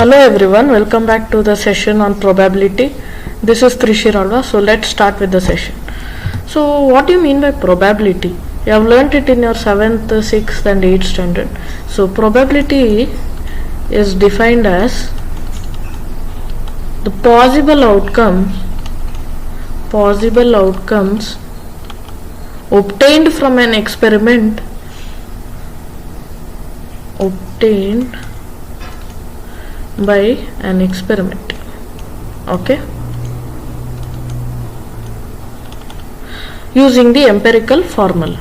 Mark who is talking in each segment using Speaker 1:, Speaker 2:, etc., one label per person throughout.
Speaker 1: Hello everyone, welcome back to the session on probability. This is Trishir Alva. So let's start with the session. So what do you mean by probability? You have learnt it in your 7th, 6th and 8th standard. So probability is defined as the possible outcomes obtained from an experiment by an experiment. Okay, using the empirical formula.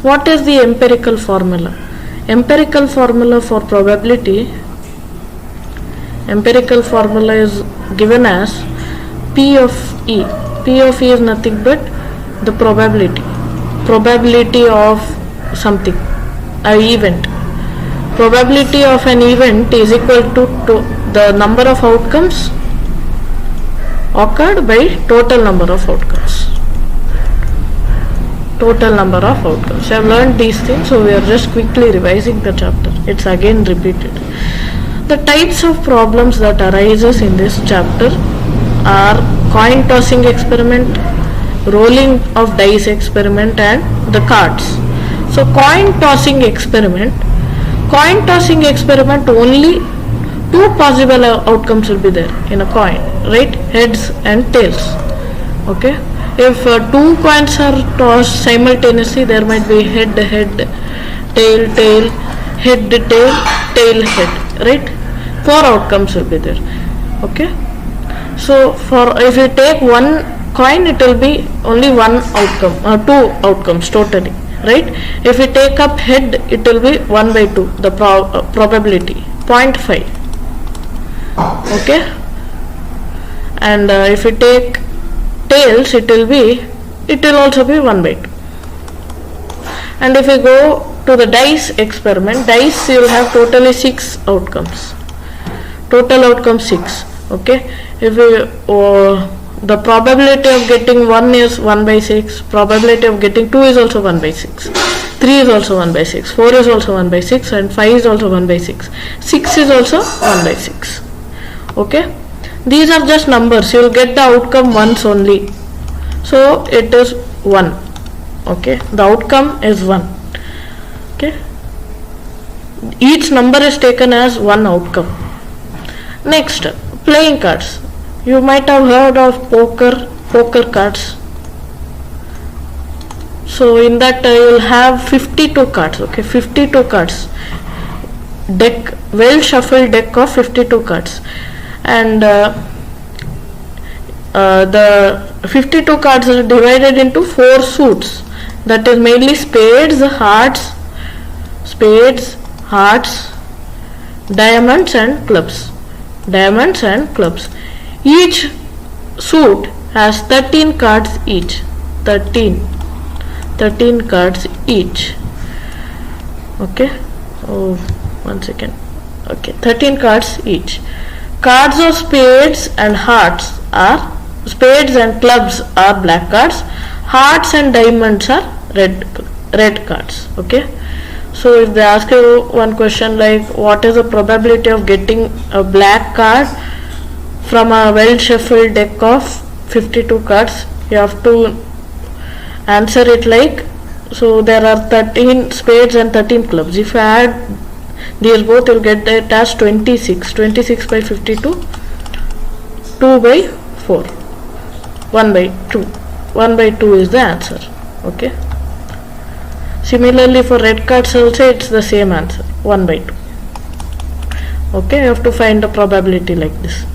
Speaker 1: What is the empirical formula? Empirical formula for probability, empirical formula is given as P of E. P of E is nothing but the probability of something, an event. Probability of an event is equal to the number of outcomes occurred by total number of outcomes. I have learned these things, so we are just quickly revising the chapter. It's again repeated. The types of problems that arises in this chapter are coin tossing experiment, rolling of dice experiment and the cards. So coin tossing experiment, only two possible outcomes will be there in a coin, right? Heads and tails. Okay, if two coins are tossed simultaneously, there might be head, tail, head, tail, head, right? Four outcomes will be there. Okay, so if you take one coin, it will be only one outcome or two outcomes totally, right? If we take up head, it will be 1 by 2, the probability 0.5. Okay, and if we take tails, it will also be 1 by 2. And if we go to the dice experiment, dice you will have totally 6 outcomes, total outcome 6. Okay, if we the probability of getting 1 is 1 by 6, probability of getting 2 is also 1 by 6, 3 is also 1 by 6, 4 is also 1 by 6 and 5 is also 1 by 6, 6 is also 1 by 6. Okay, these are just numbers, you will get the outcome once only, so it is 1. Okay, the outcome is 1. Okay, each number is taken as one outcome. Next, playing cards. You might have heard of poker cards. So in that you will have 52 cards. Okay, 52 cards. Deck, well shuffled deck of 52 cards, and the 52 cards are divided into 4 suits. That is mainly spades, hearts, diamonds and clubs. Each suit has 13 cards each. 13 cards each. Okay. Oh, 1 second. Okay, 13 cards each. Cards of spades and clubs are black cards. Hearts and diamonds are red cards. Okay. So if they ask you one question like what is the probability of getting a black card from a well shuffled deck of 52 cards, you have to answer it like, so there are 13 spades and 13 clubs. If you add these both, you will get it as 26 by 52, 2 by 4, 1 by 2. 1 by 2 is the answer. Okay, similarly for red cards also it's the same answer, 1 by 2. Okay, you have to find the probability like this.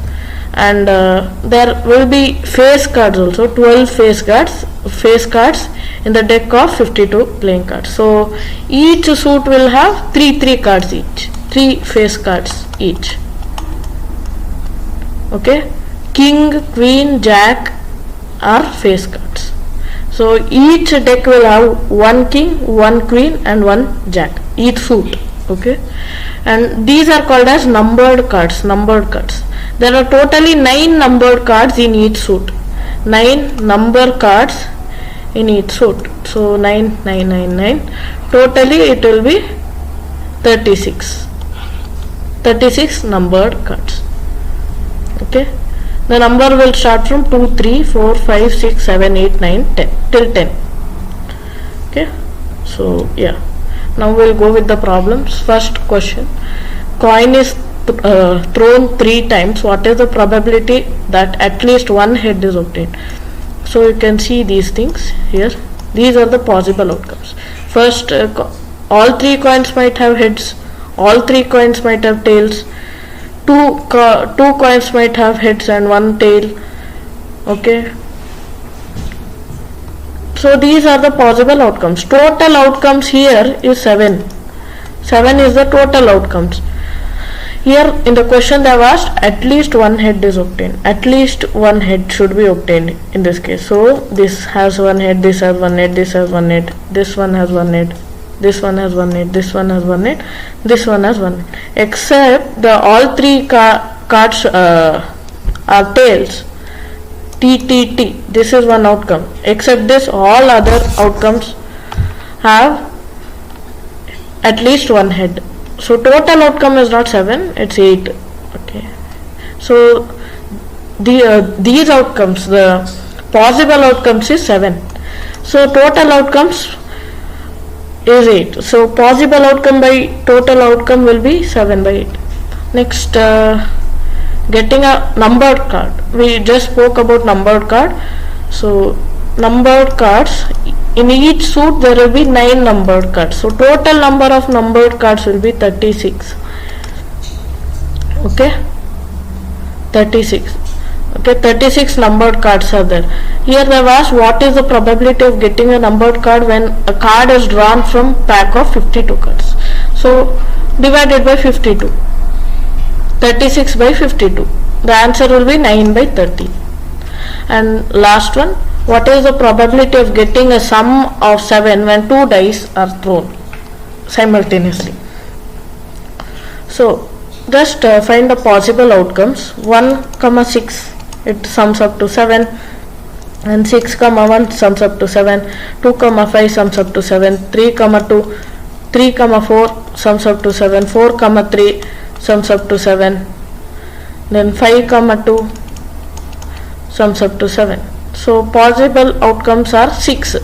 Speaker 1: And there will be face cards also, 12 face cards in the deck of 52 playing cards. So each suit will have 3 cards each, 3 face cards each. Okay, king, queen, jack are face cards. So each deck will have 1 king, 1 queen and 1 jack, each suit. Okay, and these are called as numbered cards. There are totally 9 numbered cards in each suit. 9 number cards in each suit. So 9, 9, 9, 9. Totally it will be 36. 36 numbered cards. Okay. The number will start from 2, 3, 4, 5, 6, 7, 8, 9, 10 till 10. Okay. So yeah. Now we'll go with the problems. First question. Coin is thrown 3 times. What is the probability that at least one head is obtained? So you can see these things here. These are the possible outcomes. First, all 3 coins might have heads. All 3 coins might have tails. Two coins might have heads and 1 tail. Okay. So these are the possible outcomes. Total outcomes here is 7. 7 is the total outcomes. Here in the question they have asked at least one head is obtained. At least one head should be obtained in this case. So this has one head, this has one head, this has one head, this one has one head, this one has one head, this one has one head, this one has one head. Except the all 3 cards are tails. T, T, T. This is one outcome. Except this, all other outcomes have at least one head. So total outcome is not 7, it's 8. Okay. So these outcomes, the possible outcomes is 7. So total outcomes is 8. So possible outcome by total outcome will be 7 by 8. Next, getting a numbered card. We just spoke about numbered card. So numbered cards, in each suit there will be 9 numbered cards. So total number of numbered cards will be 36. Okay, 36. Okay, 36 numbered cards are there. Here they have asked what is the probability of getting a numbered card when a card is drawn from pack of 52 cards. So divided by 52. 36 by 52. The answer will be 9 by 30. And last one, what is the probability of getting a sum of 7 when 2 dice are thrown simultaneously? So just find the possible outcomes. 1, 6, it sums up to 7, and 6, 1 sums up to 7, 2, 5 sums up to 7, 3, 2, 3, 4 sums up to 7, 4, 3 sums up to 7, then 5, 2 sums up to 7. So possible outcomes are 6.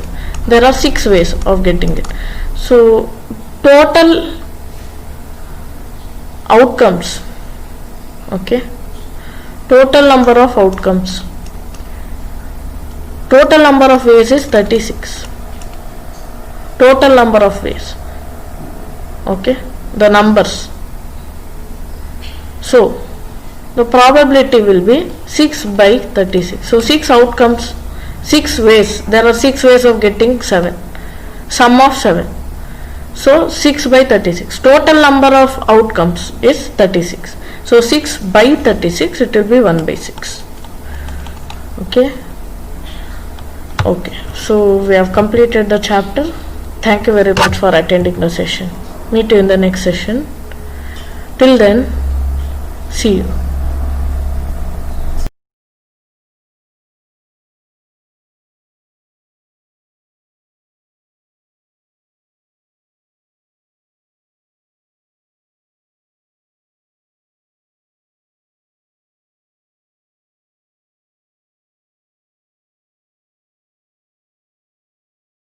Speaker 1: There are 6 ways of getting it. So total outcomes, okay, total number of outcomes, total number of ways is 36. Total number of ways, okay, the numbers. So the probability will be 6 by 36. So 6 outcomes, 6 ways. There are 6 ways of getting 7. Sum of 7. So 6 by 36. Total number of outcomes is 36. So 6 by 36, it will be 1 by 6. Okay. Okay. So we have completed the chapter. Thank you very much for attending the session. Meet you in the next session. Till then, see you.